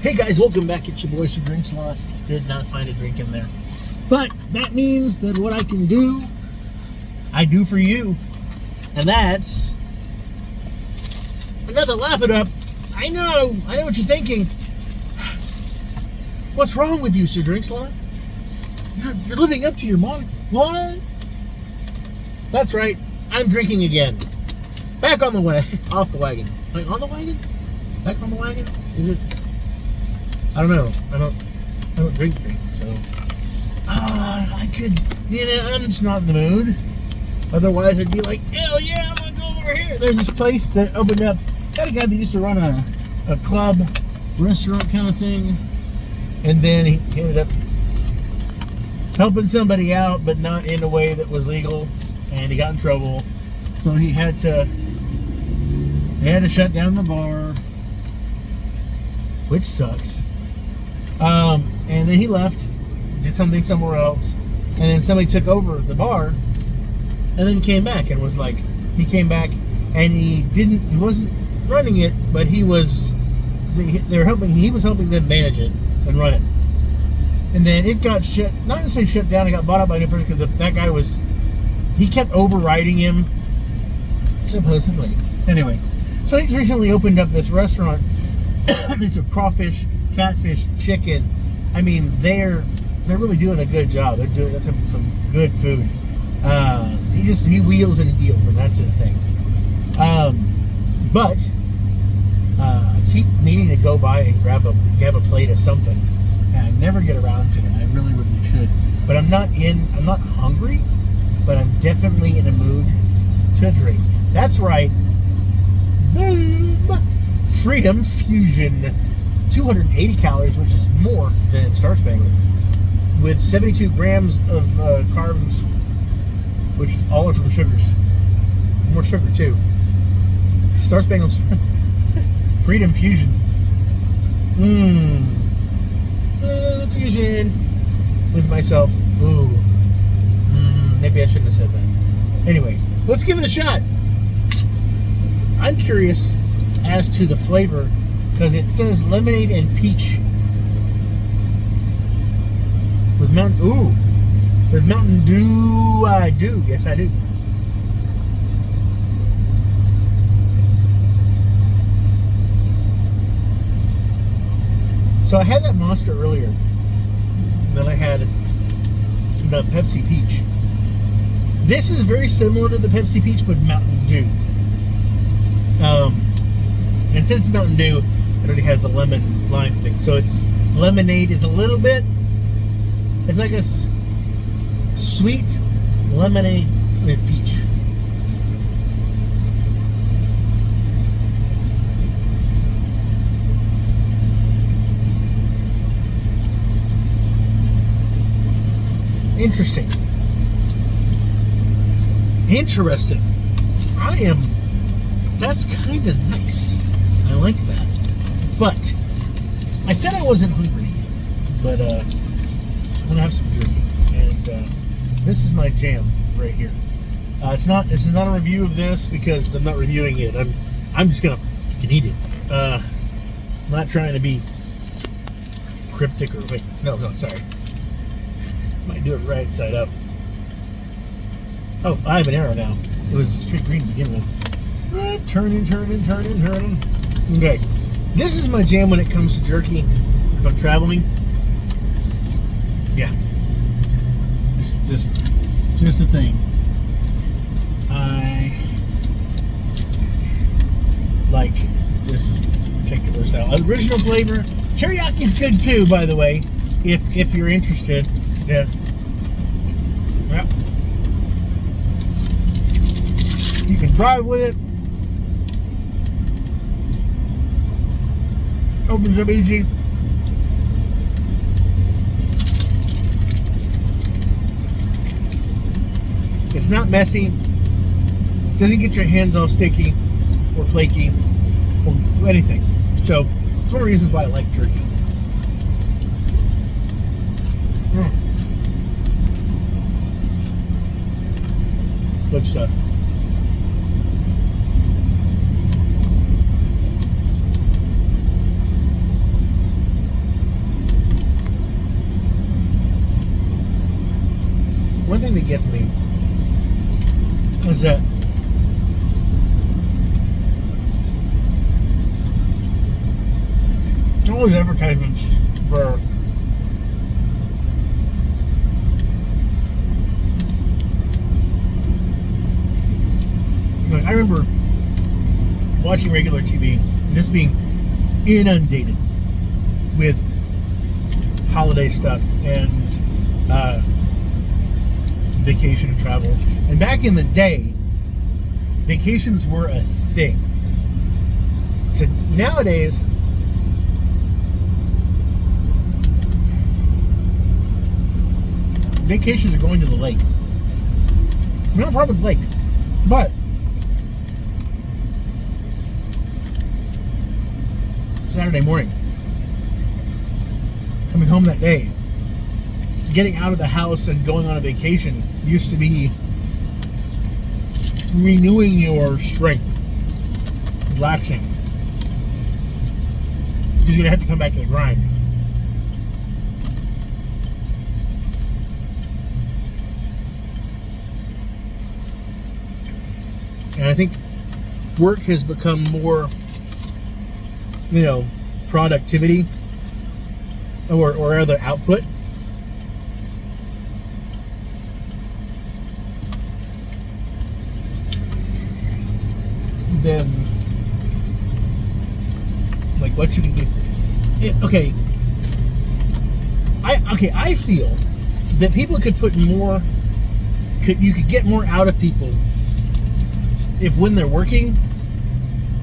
Hey guys, welcome back. It's your boy, Sir Drinks a Lot. Did not find a drink in there. But that means that what I can do, I do for you. And that's another Laugh It Up. I know what you're thinking. What's wrong with you, Sir Drinks a Lot? You're living up to your moniker. What? That's right. I'm drinking again. Back on the way. Off the wagon. Wait, on the wagon? Back on the wagon? Is it? I don't know. I don't drink, so. I could, I'm just not in the mood. Otherwise, I'd be like, hell yeah, I'm gonna go over here. There's this place that opened up. Got a guy that used to run a club, restaurant kind of thing. And then he ended up helping somebody out, but not in a way that was legal. And he got in trouble. So they had to shut down the bar, which sucks. And then he left, did something somewhere else, and then somebody took over the bar, and then came back and was like, he came back and he wasn't running it, but he was helping them manage it and run it. And then it got not necessarily shut down, it got bought out by a new person because that guy he kept overriding him, supposedly. Anyway, so he's recently opened up this restaurant. It's a crawfish, catfish, chicken. I mean, they're really doing a good job. They're doing some good food. He wheels and deals, and that's his thing. But I keep needing to go by and grab a plate of something, and I never get around to it. I really should, but I'm not hungry, but I'm definitely in a mood to drink. That's right. Boom! Freedom Fusion, 280 calories, which is more than Star Spangled, with 72 grams of carbs, which all are from sugars. More sugar too. Star Spangled's Freedom Fusion. Fusion with myself. Ooh. Maybe I shouldn't have said that. Anyway, let's give it a shot. I'm curious as to the flavor, because it says lemonade and peach with Mountain Dew. I do. Yes, I do. So I had that Monster earlier. Then I had the Pepsi Peach. This is very similar to the Pepsi Peach, but Mountain Dew. And since Mountain Dew, it already has the lemon lime thing. So it's lemonade is a little bit, it's like a sweet lemonade with peach. Interesting. That's kind of nice. I like that. But I said I wasn't hungry, but I'm gonna have some jerky, and this is my jam right here. This is not a review of this because I'm not reviewing it. I'm just gonna eat it. I'm not trying to be cryptic or wait. No, sorry. Might do it right side up. Oh, I have an arrow now. It was straight green to begin with. Turning. Okay. This is my jam when it comes to jerky. If I'm traveling. Yeah. It's just a thing. I like this particular style. Original flavor. Teriyaki is good too, by the way. If you're interested. Yeah. Well, you can drive with it. Opens up easy. It's not messy. Doesn't get your hands all sticky or flaky or anything. So it's one of the reasons why I like jerky. Good stuff. one thing that gets me is that all these advertisements for I remember watching regular TV, just being inundated with holiday stuff and vacation and travel. And back in the day, vacations were a thing. So nowadays, vacations are going to the lake. No problem with lake, but Saturday morning, coming home that day, getting out of the house and going on a vacation used to be renewing your strength, relaxing, because you're gonna have to come back to the grind. And I think work has become more, productivity or other output. Then, like, what you can do. I feel that people could put more. You could get more out of people if when they're working,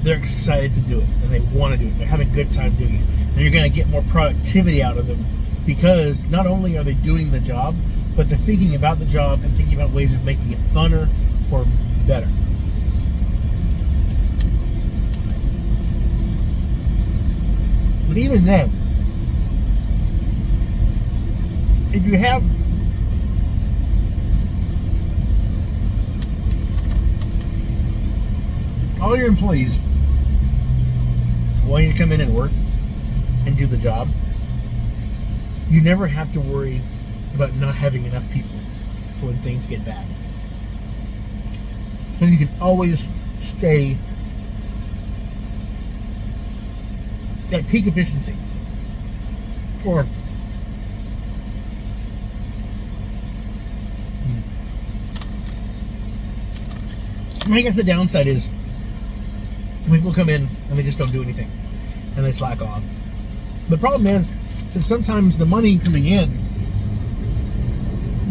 they're excited to do it and they want to do it. They're having a good time doing it. And you're going to get more productivity out of them because not only are they doing the job, but they're thinking about the job and thinking about ways of making it funner or better. But even then, if you have all your employees wanting to come in and work and do the job, you never have to worry about not having enough people for when things get bad. So you can always stay at peak efficiency. Or I guess the downside is when people come in and they just don't do anything and they slack off. The problem is, since sometimes the money coming in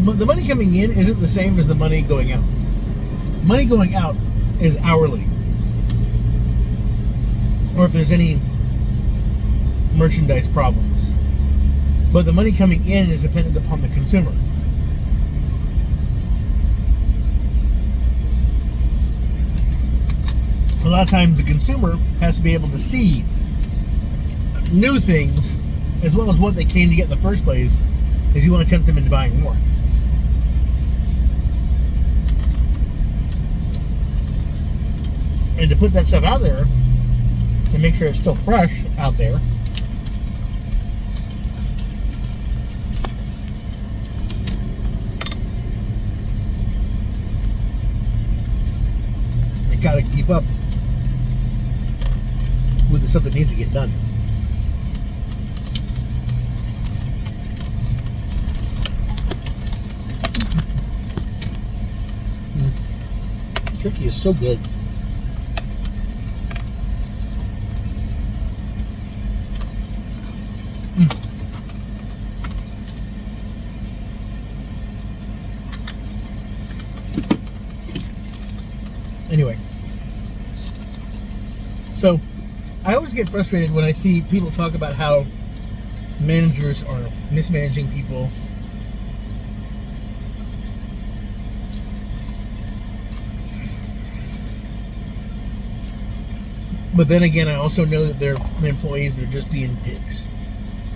isn't the same as the money going out. Money going out is hourly, or if there's any merchandise problems. But the money coming in is dependent upon the consumer. A lot of times the consumer has to be able to see new things as well as what they came to get in the first place, if you want to tempt them into buying more. And to put that stuff out there, to make sure it's still fresh out there, you gotta keep up with the stuff that needs to get done. Turkey is so good. Anyway, so I always get frustrated when I see people talk about how managers are mismanaging people. But then again, I also know that their employees are just being dicks.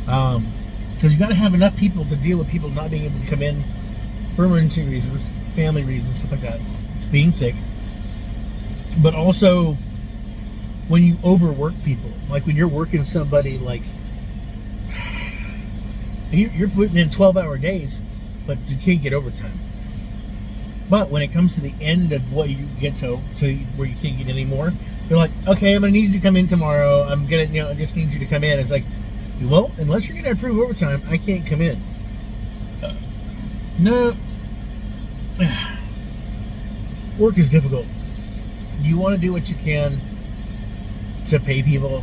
Because you got to have enough people to deal with people not being able to come in for emergency reasons, family reasons, stuff like that. It's being sick. But also, when you overwork people, like when you're working somebody like, you're putting in 12-hour days, but you can't get overtime. But when it comes to the end of what you get to where you can't get anymore, they're like, okay, I'm gonna need you to come in tomorrow. I just need you to come in. It's like, well, unless you're gonna approve overtime, I can't come in. No. Work is difficult. You want to do what you can to pay people,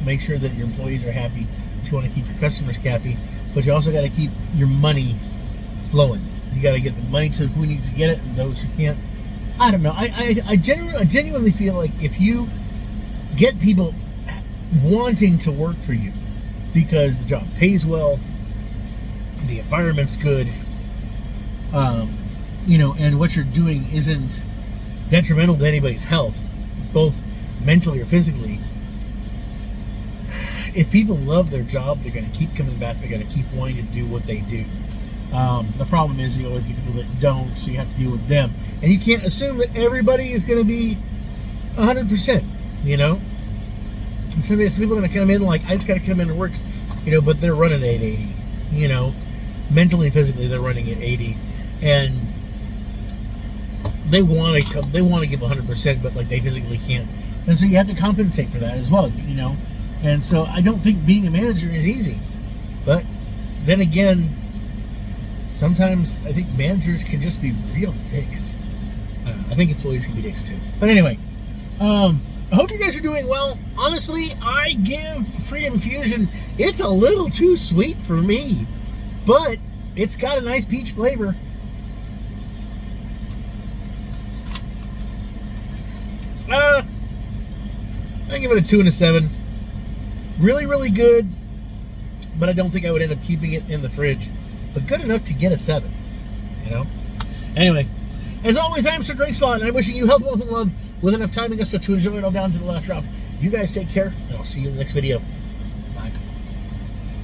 make sure that your employees are happy. You want to keep your customers happy, but you also got to keep your money flowing. You got to get the money to who needs to get it and those who can't. I don't know. I genuinely feel like if you get people wanting to work for you because the job pays well, the environment's good, and what you're doing isn't detrimental to anybody's health, both mentally or physically. If people love their job, they're going to keep coming back. They're going to keep wanting to do what they do. The problem is you always get people that don't, so you have to deal with them. And you can't assume that everybody is going to be 100%, And some people are going to come in like, I just got to come in and work, but they're running at 80, Mentally and physically, they're running at 80. And they want to give 100%, but like they physically can't. And so you have to compensate for that as well, And so I don't think being a manager is easy. But then again, sometimes I think managers can just be real dicks. I think employees can be dicks too. But anyway, I hope you guys are doing well. Honestly, I give Freedom Infusion, it's a little too sweet for me, but it's got a nice peach flavor. I give it a 2 and a 7. Really, really good, but I don't think I would end up keeping it in the fridge. But good enough to get a 7, Anyway, as always, I'm Sir Drakeslot, and I'm wishing you health, wealth, and love with enough time and gusto to enjoy it all down to the last drop. You guys take care, and I'll see you in the next video.